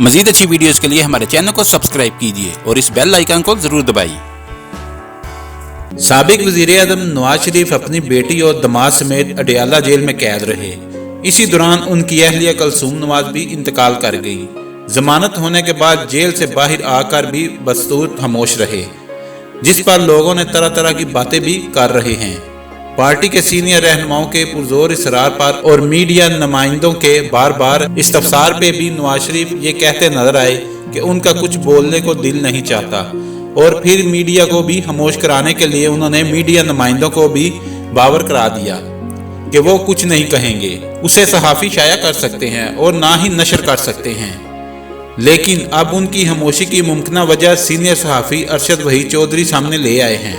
मजीद अच्छी वीडियोस के लिए हमारे चैनल को सब्सक्राइब कीजिए और इस बेल आइकन को जरूर दबाइए। साबिक वज़ीर-ए-आज़म नवाज शरीफ अपनी बेटी और दामाद समेत अडयाला जेल में कैद रहे। इसी दौरान उनकी अहलिया कुलसूम नवाज भी इंतकाल कर गई। जमानत होने के बाद जेल से बाहर आकर भी बदस्तूर खामोश रहे, जिस पर लोगों ने तरह तरह की बातें भी कर रहे हैं। पार्टी के सीनियर रहनुमाओं के पुरजोर इसरार पर और मीडिया नुमाइंदों के बार बार इस्तफसार पे भी नवाज शरीफ ये कहते नजर आए कि उनका कुछ बोलने को दिल नहीं चाहता, और फिर मीडिया को भी खामोश कराने के लिए उन्होंने मीडिया नुमाइंदों को भी बावर करा दिया कि वो कुछ नहीं कहेंगे, उसे सहाफ़ी शाया कर सकते हैं और ना ही नशर कर सकते हैं। लेकिन अब उनकी खामोशी की मुमकिन वजह सीनियर सहाफ़ी अरशद वहीद चौधरी सामने ले आए हैं।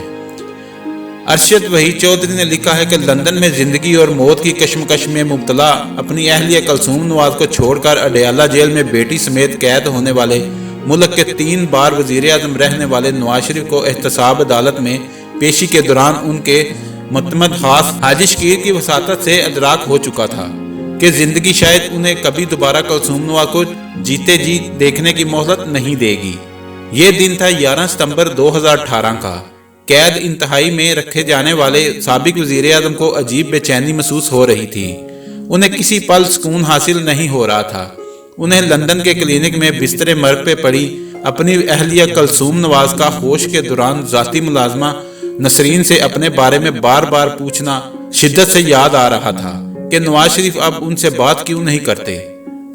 अरशद वहीद चौधरी ने लिखा है कि लंदन में जिंदगी और मौत की कश्मकश में मुब्तला अपनी अहलिया कुलसूम नवाज को छोड़कर अडयाला जेल में बेटी समेत कैद होने वाले मुल्क के 3 बार वज़ीर-ए-आज़म रहने वाले नवाज शरीफ को एहतसाब अदालत में पेशी के दौरान उनके मुतमद खास हाजी शकीर की वसातत से अदराक हो चुका था कि जिंदगी शायद उन्हें कभी दोबारा कुलसूम नवाज को जीते जी देखने की मोहलत नहीं देगी। ये दिन था 11 सितंबर 2018 का। कैद इंतहाई में रखे जाने वाले साबिक वज़ीर-ए-आज़म को अजीब बेचैनी महसूस हो रही थी। उन्हें किसी पल सुकून हासिल नहीं हो रहा था। उन्हें लंदन के क्लिनिक में बिस्तरे मर्ग पे पड़ी अपनी अहलिया कुलसूम नवाज का होश के दौरान जाती मुलाजमा नसरीन से अपने बारे में बार बार पूछना शिद्दत से याद आ रहा था कि नवाज शरीफ अब उनसे बात क्यों नहीं करते,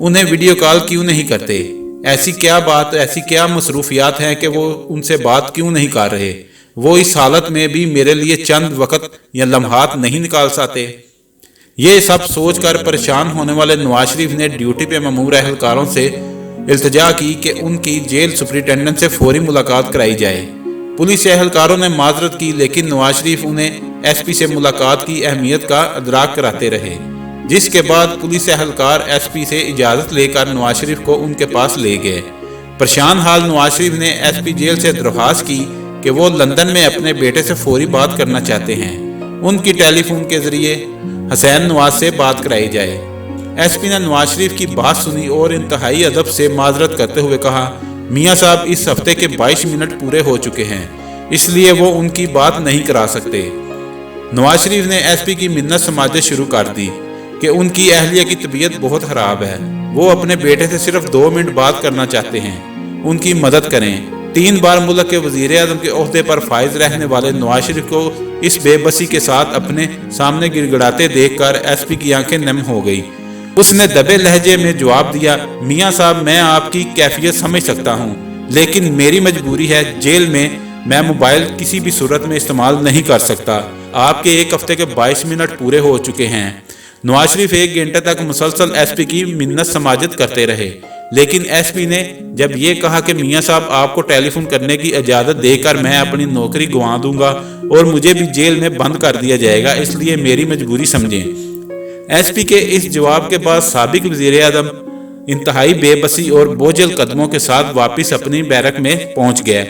उन्हें वीडियो कॉल क्यों नहीं करते, ऐसी क्या बात, ऐसी क्या मसरूफियात हैं कि वो उनसे बात क्यों नहीं कर रहे, वो इस हालत में भी मेरे लिए चंद वक्त या लम्हात नहीं निकाल सकते। ये सब सोचकर परेशान होने वाले नवाज शरीफ ने ड्यूटी पे ममूर एहलकारों से इल्तिजा की कि उनकी जेल सुपरिटेंडेंट से फौरी मुलाकात कराई जाए। पुलिस एहलकारों ने माजरत की, लेकिन नवाज शरीफ उन्हें एसपी से मुलाकात की अहमियत का अदराक कराते रहे, जिसके बाद पुलिस एहलकार एसपी से इजाज़त लेकर नवाज शरीफ को उनके पास ले गए। परेशान हाल नवाज शरीफ ने एसपी जेल से दरख्वास्त की कि वो लंदन में अपने बेटे से फौरी बात करना चाहते हैं। उनकी टेलीफोन के जरिए हुसैन नवाज से बात कराई जाए। एसपी ने नवाज शरीफ की बात सुनी और इंतहाई अदब से माजरत करते हुए कहा, मियाँ साहब इस हफ्ते के 22 मिनट पूरे हो चुके हैं, इसलिए वो उनकी बात नहीं करा सकते। नवाज शरीफ ने एसपी की मिन्नत समाजत शुरू कर दी कि उनकी अहलिया की तबीयत बहुत खराब है, वो अपने बेटे से सिर्फ 2 मिनट बात करना चाहते हैं, उनकी मदद करें। 3 बार मुल्क के वज़ीर-ए-आज़म के ओहदे पर फाइज रहने वाले नवाज शरीफ को इस बेबसी के साथ अपने सामने गिड़गिड़ाते देखकर एसपी की आंखें नम हो गई। उसने दबे लहजे में जवाब दिया, मियाँ साहब मैं आपकी कैफियत समझ सकता हूँ, लेकिन मेरी मजबूरी है, जेल में मैं मोबाइल किसी भी सूरत में इस्तेमाल नहीं कर सकता। आपके 1 हफ्ते के 22 मिनट पूरे हो चुके हैं। नवाज शरीफ 1 घंटे तक मुसलसल एसपी की मिन्नत समाजत करते रहे, लेकिन एसपी ने जब ये कहा कि मियाँ साहब आपको टेलीफोन करने की इजाज़त देकर मैं अपनी नौकरी गंवा दूंगा और मुझे भी जेल में बंद कर दिया जाएगा, इसलिए मेरी मजबूरी समझें। एसपी के इस जवाब के बाद साबिक वज़ीर-ए-आज़म इंतहाई बेबसी और बोझल कदमों के साथ वापस अपनी बैरक में पहुंच गए।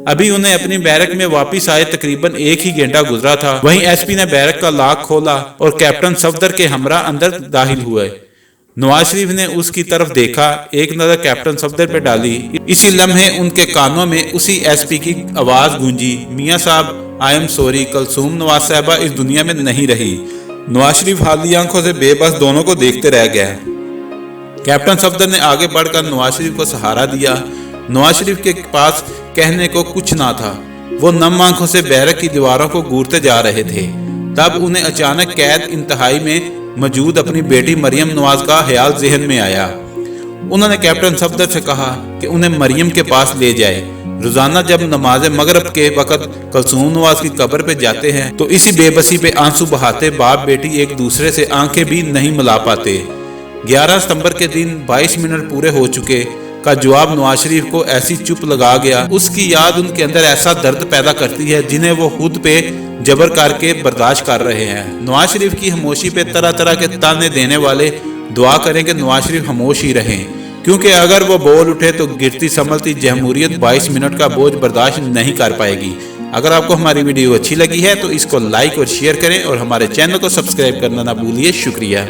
अभी उन्हें अपनी बैरक में वापस आए तकरीबन 1 ही घंटा गुजरा था, वहीं एसपी ने बैरक का लॉक खोला और कैप्टन सफदर के हमरा अंदर दाखिल हुए। नवाज शरीफ ने उसकी तरफ देखा, एक नजर कैप्टन सफदर पे डाली। इसी लम्हे उनके कानों में उसी एसपी की आवाज गूंजी, मियाँ साहब I am sorry, Kulsoom Nawaz साहबा इस दुनिया में नहीं रही। नवाज शरीफ हाली आंखों से बेबस दोनों को देखते रह गए। कैप्टन सफदर ने आगे बढ़कर नवाज शरीफ को सहारा दिया। नवाज शरीफ के पास कहने को कुछ ना था, वो नम आंखों से बैरक की दीवारों को घूरते जा रहे थे। तब उन्हें अचानक कैद इंतहाई में मौजूद अपनी बेटी मरियम नवाज का ख्याल जहन में आया। उन्होंने कैप्टन सफदर से कहा कि उन्हें मरियम के पास ले जाए। रोजाना जब नमाज मगरब के वक्त कुलसूम नवाज की कब्र पे जाते हैं तो इसी बेबसी पे आंसू बहाते बाप बेटी एक दूसरे से आंखें भी नहीं मिला पाते। 11 सितंबर के दिन 22 मिनट पूरे हो चुके का जवाब नवाज शरीफ को ऐसी चुप लगा गया। उसकी याद उनके अंदर ऐसा दर्द पैदा करती है जिन्हें वो खुद पे जबर करके बर्दाश्त कर रहे हैं। नवाज शरीफ की खामोशी पे तरह तरह के ताने देने वाले दुआ करें कि नवाज शरीफ खामोश ही रहें, क्योंकि अगर वो बोल उठे तो गिरती संभलती जमहूरियत 22 मिनट का बोझ बर्दाश्त नहीं कर पाएगी। अगर आपको हमारी वीडियो अच्छी लगी है तो इसको लाइक और शेयर करें और हमारे चैनल को सब्सक्राइब करना ना भूलिए। शुक्रिया।